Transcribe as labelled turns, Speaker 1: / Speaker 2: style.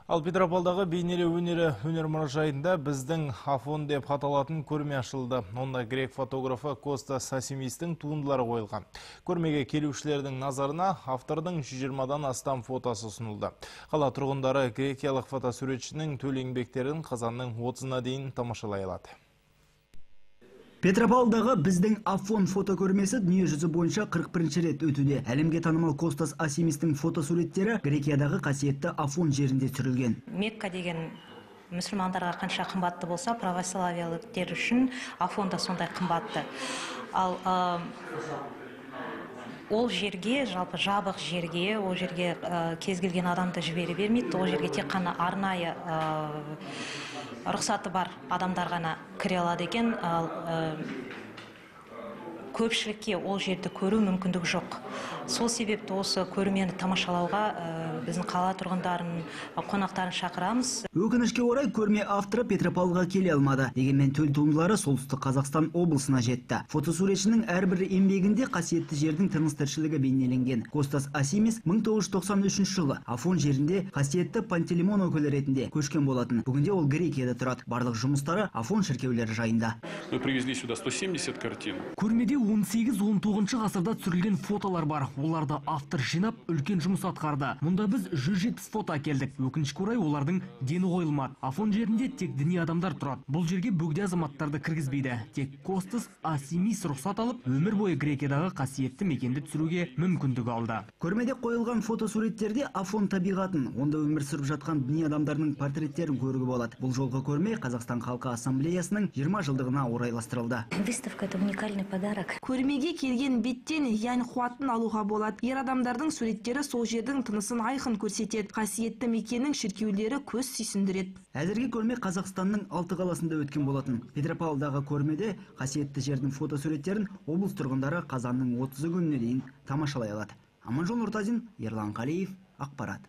Speaker 1: Ал Петропавлдағы бейнелеу өнер мұражайында біздің Афон деп аталатын көрме ашылды. Онда грек фотографы Костас Асимистің туындылары қойылған. Көрмеге келушілердің назарына автордың 120-дан астам фотосы ұсынылды. Қала тұрғындары грекиялық фотосуретшінің төл еңбектерін қазанның 30-на дейін тамашалай алады.
Speaker 2: Петропавлдағы біздің Афон фотокөрмесі дүние жүзі бойынша 41 рет өтуде. Әлемге танымал Костас Асимистің фотосуреттері Грекиядағы қасиетті Афон жерінде түсірілген.
Speaker 3: Мекка деген мұсылмандарға қанша қымбатты болса, православиялықтар үшін Афон да сондай қымбатты. Ал ол жерге, жалпы жабық жерге, ол жерге кез келген адамды жібере бермейді. Ол жерге тек қана арнайы рұқсаты бар адамдар ғана кіре алады екен. Көпшілікке ол жерді көру мүмкіндік жоқ. Сол себепті осы көрмені тамашалауға біздің қала тұрғындарын, қонақтарын шақырамыз.
Speaker 2: Өкінішке орай көрме авторы Петропавлға келе алмады. Дегенмен төл туындылары солтүстік Қазақстан облысына жетті. Фотосуретшінің әрбір еңбегінде қасиетті жердің тыныс-тіршілігі бейнеленген. Костас Асимис 1993 жылы Афон жерінде қасиетті Пантелеймон өкілі ретінде көшкен болатын. Бүгінде ол Грекияда тұрады. Барлық жұмыстары Афон шіркеулері жайында.
Speaker 4: Мы привезли сюда 170 картин.
Speaker 5: Көрмеде 18-19 ғасырда түсірілген фотолар бар. Оларды автор жинап, үлкен жұмыс атқарды. Мұнда біз 170 фото әкелдік. Өкінішке орай олардың дені қойылмады. Афон жерінде тек діни адамдар тұрады. Бұл жерге бөгде азаматтарды кіргізбейді. Тек Костас Асимис рұқсат алып, өмір бойы Грекиядағы қасиетті мекенді түсіруге мүмкіндік алды.
Speaker 2: Көрмеде қойылған фотосуреттерде Афон табиғатын, онда өмір сүріп жатқан діни адамдардың портреттерін көруге болады. Бұл жолғы көрме Қазақстан Халқы Ассамблеясының 20 жылдығына орайластырылды.
Speaker 6: Выставка — это уникальный подарок.
Speaker 7: Көрмеге келген беттен ян қуатын алуға болады. Ер адамдардың суреттері сол жердің тынысын айқын көрсетеді. Қасиетті мекеннің шіркеулері көз сүйсіндіреді.
Speaker 2: Әзірге көрме Қазақстанның 6 қаласында өткен болатын. Петропавлдағы көрмеде қасиетті жердің фотосуреттерін облыс тұрғындары қазанның 30 күніне дейін тамашалай алады. Аманжол Нұртазин, Ерлан Қалиев, ақпарат.